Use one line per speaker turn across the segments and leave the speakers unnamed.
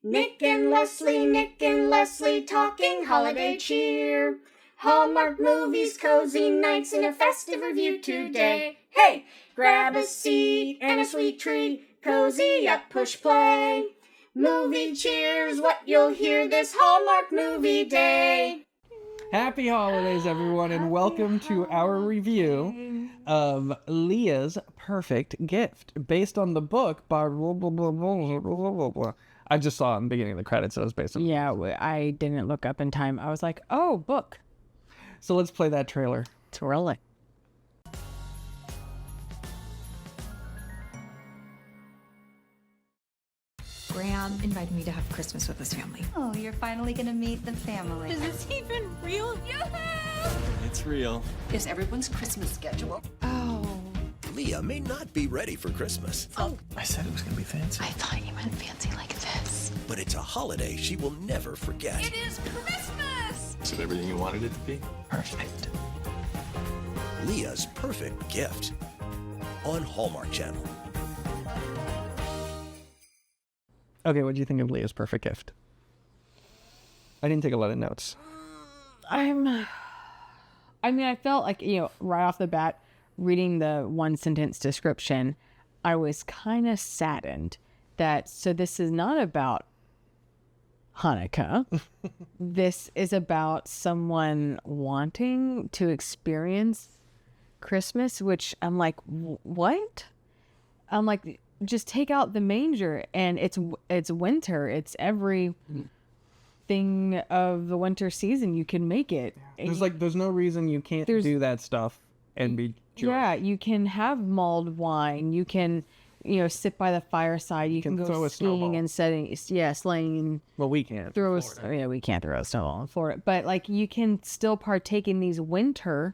Nick and Leslie talking holiday cheer. Hallmark movies, cozy nights, and a festive review today. Hey, grab a seat and a sweet treat, cozy up, push play. Movie cheers, what you'll hear this Hallmark movie day.
Happy holidays, everyone, and welcome to our review of Leah's Perfect Gift, based on the book by I just saw it in the beginning of the credits, so it was based on.
Yeah, I didn't look up in time. I was like, oh, book.
So let's play that trailer.
Thrilling.
Graham invited me to have Christmas with his family.
Oh, you're finally gonna meet the family.
Is this even real?
It's real.
Is everyone's Christmas schedule? Oh.
Leah may not be ready for Christmas.
I said it was gonna be fancy.
I thought you meant fancy like this.
But it's a holiday she will never forget.
It is Christmas!
Is it everything you wanted it to be?
Perfect. Leah's Perfect Gift on Hallmark Channel.
Okay, what do you think of Leah's Perfect Gift? I didn't take a lot of notes.
I felt like, right off the bat, reading the one sentence description, I was kind of saddened that, so this is not about Hanukkah. This is about someone wanting to experience Christmas, which I'm like, what? I'm like, just take out the manger, and it's winter. It's every thing of the winter season. You can make it.
There's no reason you can't do that stuff and be Jewish.
Yeah, you can have mulled wine. You can, sit by the fireside. You can go
throw a
skiing
snowball.
and sleighing and
Well, we can't.
we can't throw a snowball for it. But like, you can still partake in these winter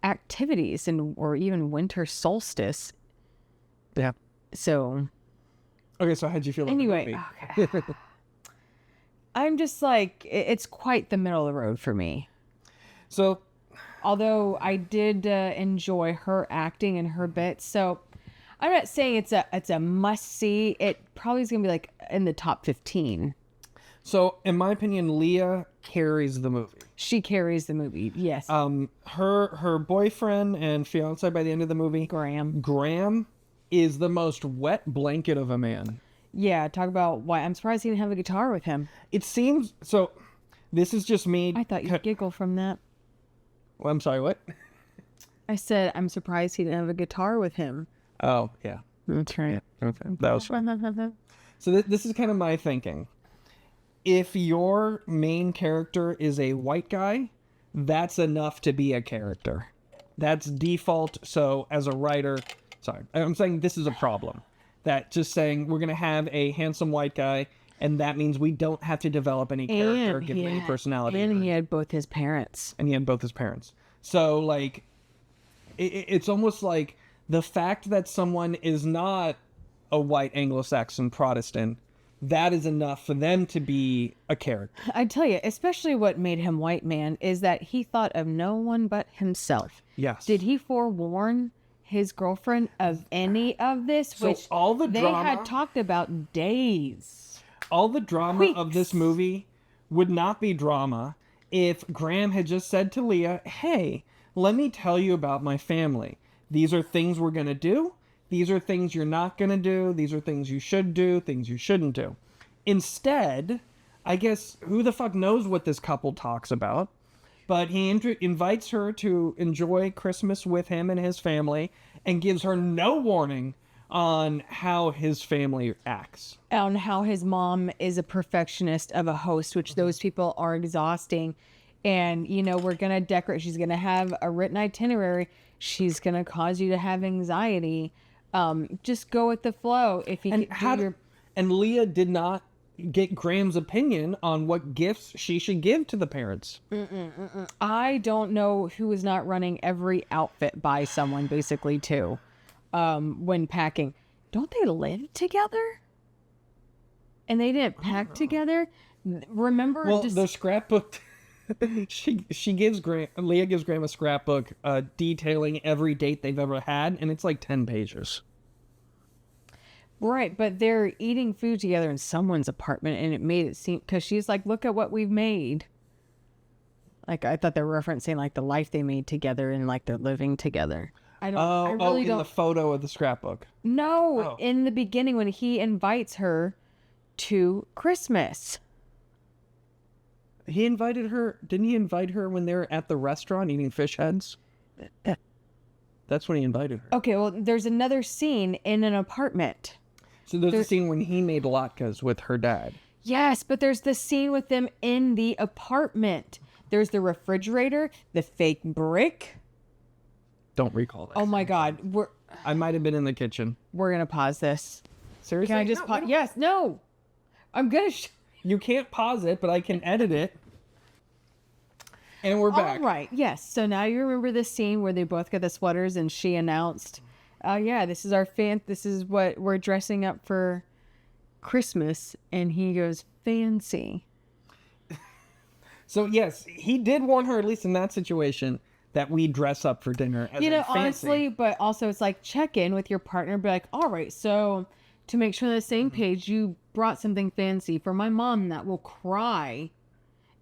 activities or even winter solstice.
Yeah.
So.
Okay, so how'd you feel about the movie?
Okay. I'm just like, it's quite the middle of the road for me.
So,
although I did enjoy her acting and her bits, so I'm not saying it's a must see. It probably is gonna be like in the top 15.
So in my opinion, Leah carries the movie.
She carries the movie. Yes.
Her boyfriend and fiance by the end of the movie, Graham, is the most wet blanket of a man.
Yeah, talk about why I'm surprised he didn't have a guitar with him.
It seems so. This is just me.
I thought you'd giggle from that.
Well, I'm sorry, what?
I said I'm surprised he didn't have a guitar with him.
Oh, yeah.
That's right.
Okay. That was So this is kind of my thinking. If your main character is a white guy, that's enough to be a character. That's default. So as a writer, I'm saying this is a problem. That just saying we're going to have a handsome white guy, and that means we don't have to develop any character, give him any personality.
And he had both his parents.
So, like, it's almost like the fact that someone is not a white Anglo-Saxon Protestant, that is enough for them to be a character.
I tell you, especially what made him white man is that he thought of no one but himself.
Yes.
Did he forewarn his girlfriend of any of this?
So
which
all the
they
drama,
had talked about days.
All the drama of this movie would not be drama if Graham had just said to Leah, hey, let me tell you about my family. These are things we're going to do. These are things you're not going to do. These are things you should do, things you shouldn't do. Instead, I guess, who the fuck knows what this couple talks about? But he invites her to enjoy Christmas with him and his family and gives her no warning on how his family acts.
On how his mom is a perfectionist of a host, which those people are exhausting. And, we're going to decorate. She's going to have a written itinerary. She's going to cause you to have anxiety. Just go with the flow. If you
And Leah did not get Graham's opinion on what gifts she should give to the parents.
I don't know who is not running every outfit by someone, basically, too, when packing. Don't they live together? And they didn't pack together? Remember?
Well, the scrapbook... Leah gives Graham a scrapbook detailing every date they've ever had, and it's like 10 pages.
Right, but they're eating food together in someone's apartment, and it made it seem, because she's like, look at what we've made. Like, I thought they were referencing like the life they made together and like they're living together. I really
in
don't.
the photo of the scrapbook.
No,
Oh.
in the beginning when he invites her to Christmas.
He invited her. Didn't he invite her when they were at the restaurant eating fish heads? That's when he invited her.
Okay, well, there's another scene in an apartment.
So there's a scene when he made latkes with her dad.
Yes, but there's the scene with them in the apartment. There's the refrigerator, the fake brick.
Don't recall that.
Oh my God,
I might have been in the kitchen.
we're gonna pause this.
Seriously?
Can I just pause? Yes, no. I'm gonna.
You can't pause it, but I can edit it. And we're back.
All right. Yes. So now you remember this scene where they both got the sweaters and she announced, yeah, this is this is what we're dressing up for Christmas. And he goes, fancy.
So yes, he did want her, at least in that situation, that we dress up for dinner. As
You know,
in fancy.
honestly, but also it's like check in with your partner, be like, all right, so to make sure on the same page, you brought something fancy for my mom that will cry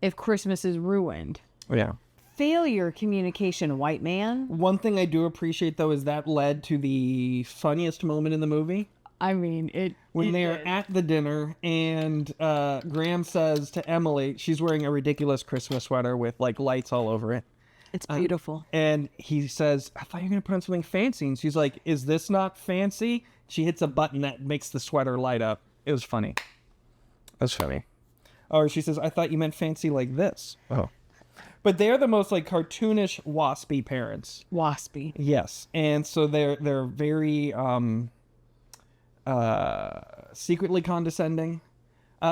if Christmas is ruined.
Yeah.
Failure communication, white man.
One thing I do appreciate, though, is that led to the funniest moment in the movie.
I mean,
When they're at the dinner and Graham says to Emily, she's wearing a ridiculous Christmas sweater with like lights all over it.
it's beautiful.
And he says, I thought you were going to put on something fancy. And she's like, is this not fancy? She hits a button that makes the sweater light up. It was funny. That's funny. Or she says, I thought you meant fancy like this. Oh. But they're the most like cartoonish waspy parents.
Waspy.
Yes. And so they're very secretly condescending.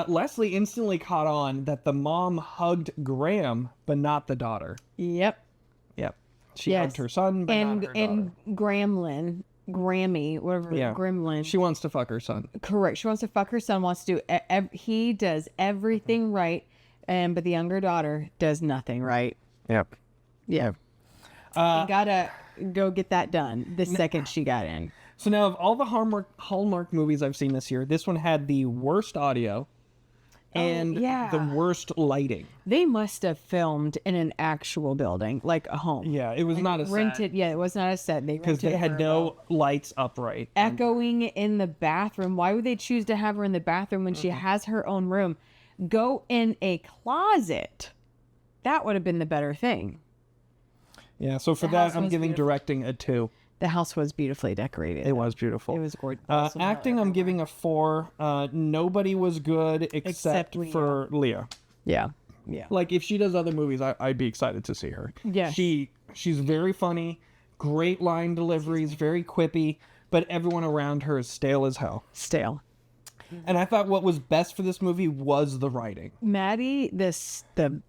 Leslie instantly caught on that the mom hugged Graham, but not the daughter.
Yep.
Yep. She
Yes.
hugged her son, but not her daughter.
And Grammy, whatever,
Yeah.
Gremlin.
She wants to fuck her son.
Correct. She wants to fuck her son, wants to do, he does everything right, but the younger daughter does nothing right.
Yep.
Yeah. You gotta go get that done the second she got in.
So now, of all the Hallmark movies I've seen this year, this one had the worst audio and
yeah.
the worst lighting.
They must have filmed in an actual building, like a home.
Yeah, it was not a
Rented,
set.
yeah, it was not a set. They
Because
rented
they
it
had
for
no lights upright.
echoing in the bathroom. Why would they choose to have her in the bathroom when she has her own room? Go in a closet. That would have been the better thing.
Yeah, so for
The house
that, I'm
was
giving
beautiful.
directing a 2.
The house was beautifully decorated.
It was beautiful.
It was gorgeous.
Acting, I'm giving a 4. Nobody was good except
Leah.
for Leah.
Yeah. Yeah.
Like, if she does other movies, I'd be excited to see her.
Yes.
She's very funny, great line deliveries, very quippy, but everyone around her is stale as hell.
Stale.
And I thought what was best for this movie was the writing.
Maddie, the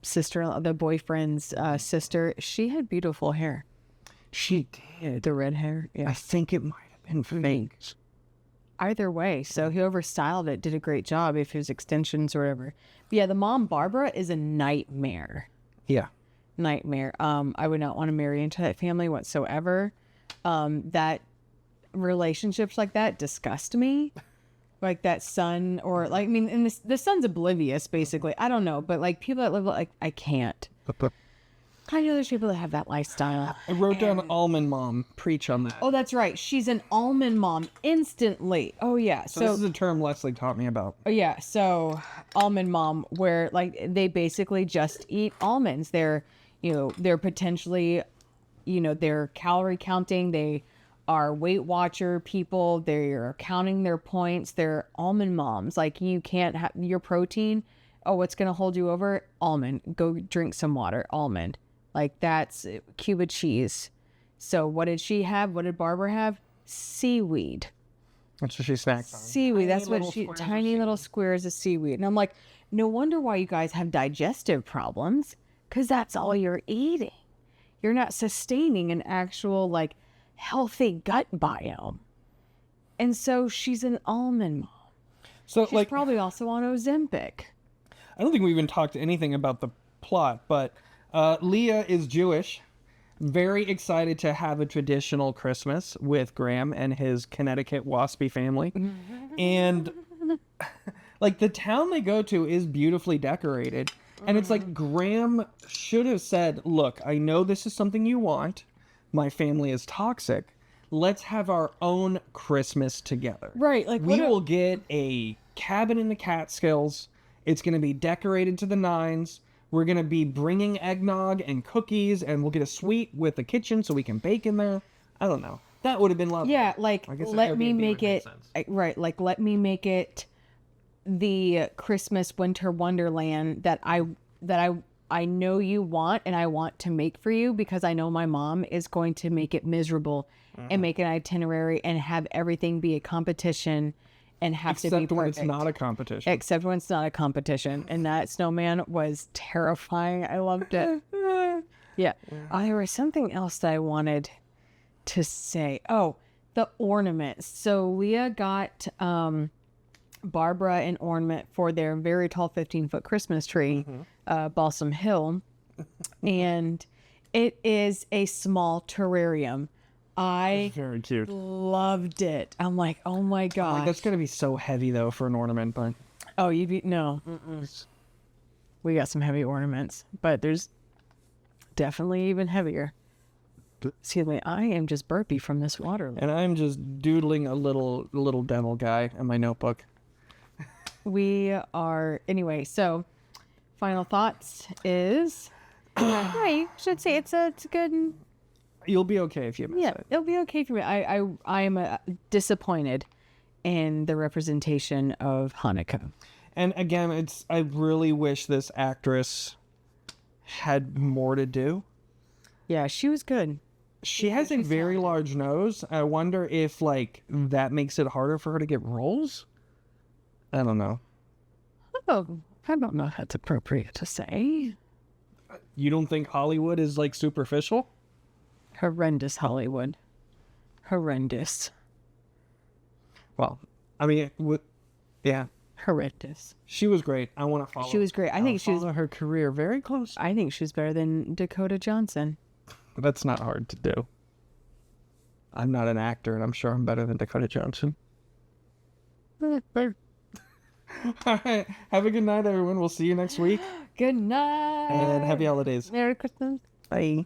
sister, the boyfriend's sister, she had beautiful hair.
She did.
The red hair. Yeah.
I think it might have been fake.
Either way, so whoever styled it did a great job if it was extensions or whatever. But yeah, the mom, Barbara, is a nightmare.
Yeah.
Nightmare. I would not want to marry into that family whatsoever. That relationships like that disgust me. Like that son, or like, I mean, and the son's oblivious, basically. I don't know, but like people that live like, I can't. I know there's people that have that lifestyle.
I wrote down almond mom. Preach on that.
Oh, that's right. She's an almond mom instantly. Oh yeah.
So this is a term Leslie taught me about.
Oh yeah, so almond mom, where like they basically just eat almonds. They're potentially, they're calorie counting. They are Weight Watcher people. They're counting their points. They're almond moms. Like you can't have your protein. Oh, what's gonna hold you over? Almond. Go drink some water. Almond. Like that's Cuba cheese. So what did she have? What did Barbara have? Seaweed.
That's what she snacks on.
Seaweed. That's what she,
squares of
tiny little squares of seaweed. And I'm like, no wonder why you guys have digestive problems, because that's all you're eating. You're not sustaining an actual like healthy gut biome. And so she's an almond mom.
So
She's
like,
probably also on Ozempic.
I don't think we even talked anything about the plot, but Leah is Jewish. very excited to have a traditional Christmas with Graham and his Connecticut waspy family. And like the town they go to is beautifully decorated. And it's like Graham should have said, look, I know this is something you want. My family is toxic. Let's have our own Christmas together.
Right, like,
we
what
will get a cabin in the Catskills. It's going to be decorated to the nines. We're going to be bringing eggnog and cookies, and we'll get a suite with a kitchen so we can bake in there. I don't know. That would have been lovely.
Yeah, like,
I guess
let me
Airbnb
make
would make
it
sense.
right. Like, let me make it the Christmas winter wonderland that I know you want and I want to make for you, because I know my mom is going to make it miserable and make an itinerary and have everything be a competition and have to be
Except when
perfect.
it's not a competition.
Except when it's not a competition. And that snowman was terrifying. I loved it. Yeah. Oh, there was something else that I wanted to say. Oh, the ornaments. So Leah got Barbara an ornament for their very tall 15-foot Christmas tree, Balsam Hill. And it is a small terrarium. I
Very cute.
loved it. I'm like, oh my gosh.
Like, that's going to be so heavy, though, for an ornament, but...
Oh, no. We got some heavy ornaments, but there's definitely even heavier. Excuse me, I am just burpy from this water.
And I'm just doodling a little dental guy in my notebook.
We are anyway. So, final thoughts is, yeah, you should say it's a good.
You'll be okay if you miss
Yeah,
it.
it'll be okay for me. I am disappointed in the representation of Hanukkah.
And again, I really wish this actress had more to do.
Yeah, she was good.
She has a very large nose. I wonder if, like, that makes it harder for her to get roles? I don't know.
Oh, I don't know if that's appropriate to say.
You don't think Hollywood is, like, superficial?
Horrendous Hollywood. Horrendous.
Well, I mean, yeah.
Horrendous.
She was great. I want to follow.
She was great. I think she was.
follow her career very close.
I think she was better than Dakota Johnson.
That's not hard to do. I'm not an actor, and I'm sure I'm better than Dakota Johnson. All right. Have a good night, everyone. We'll see you next week.
Good night.
And happy holidays.
Merry Christmas.
Bye.